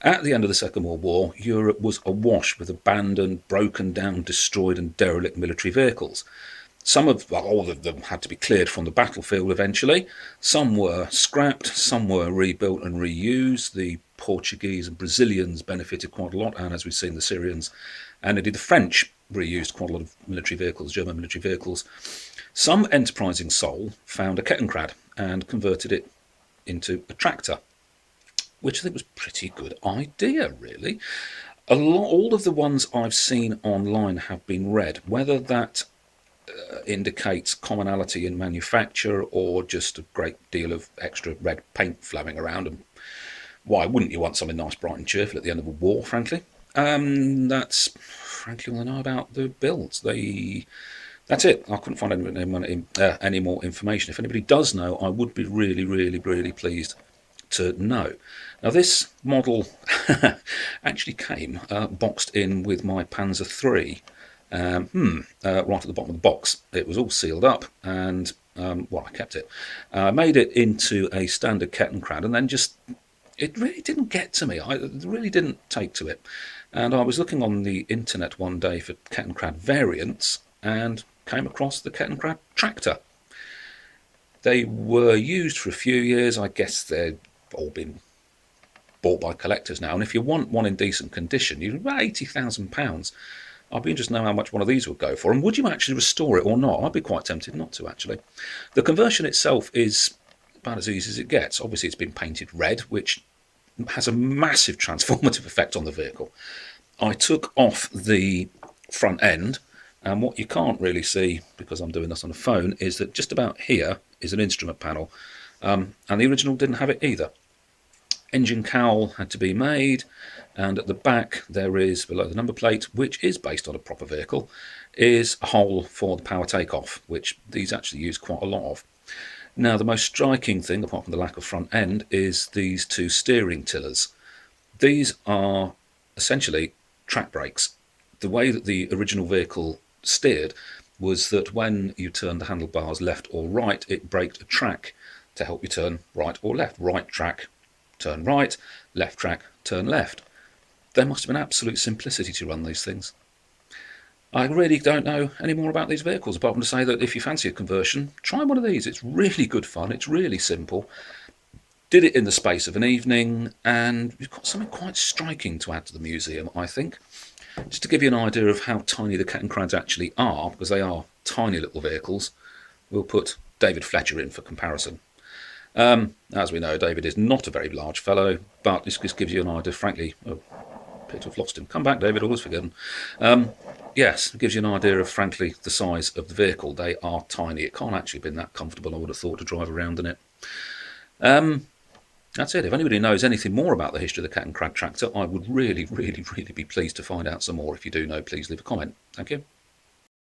At the end of the Second World War, Europe was awash with abandoned, broken down, destroyed and derelict military vehicles. All of them had to be cleared from the battlefield eventually. Some were scrapped, some were rebuilt and reused. The Portuguese and Brazilians benefited quite a lot, and as we've seen, the Syrians and indeed the French reused quite a lot of military vehicles, German military vehicles. Some enterprising soul found a Kettenkrad and converted it into a tractor, which I think was a pretty good idea, really. All of the ones I've seen online have been red, whether that indicates commonality in manufacture or just a great deal of extra red paint flowing around. And why wouldn't you want something nice, bright and cheerful at the end of a war, frankly? That's frankly all I know about the builds. That's it. I couldn't find any more information. If anybody does know, I would be really, really, really pleased to know. Now, this model actually came boxed in with my Panzer III. Right at the bottom of the box. It was all sealed up, and I kept it. I made it into a standard Kettenkrad, and then it really didn't get to me. I really didn't take to it. And I was looking on the internet one day for Kettenkrad variants and came across the Kettenkrad tractor. They were used for a few years. I guess they've all been bought by collectors now. And if you want one in decent condition, you're about £80,000. I'd be interested to know how much one of these would go for, and would you actually restore it or not? I'd be quite tempted not to, actually. The conversion itself is about as easy as it gets. Obviously, it's been painted red, which has a massive transformative effect on the vehicle. I took off the front end, and what you can't really see, because I'm doing this on a phone, is that just about here is an instrument panel, and the original didn't have it either. Engine cowl had to be made, and at the back there is, below the number plate, which is based on a proper vehicle, is a hole for the power takeoff, which these actually use quite a lot of. Now, the most striking thing, apart from the lack of front end, is these two steering tillers. These are essentially track brakes. The way that the original vehicle steered was that when you turned the handlebars left or right, it braked a track to help you turn right or left. Right track, turn right, left track, turn left. There must have been absolute simplicity to run these things. I really don't know any more about these vehicles, apart from to say that if you fancy a conversion, try one of these. It's really good fun. It's really simple. Did it in the space of an evening, and you've got something quite striking to add to the museum, I think. Just to give you an idea of how tiny the Kettenkrads actually are, because they are tiny little vehicles, we'll put David Fletcher in for comparison. As we know, David is not a very large fellow, but this just gives you an idea, frankly. Oh, appear to have lost him. Come back, David, always forgiven. Yes, it gives you an idea of, frankly, the size of the vehicle. They are tiny. It can't actually have been that comfortable, I would have thought, to drive around in it. That's it. If anybody knows anything more about the history of the Kettenkrad tractor, I would really, really, really be pleased to find out some more. If you do know, please leave a comment. Thank you.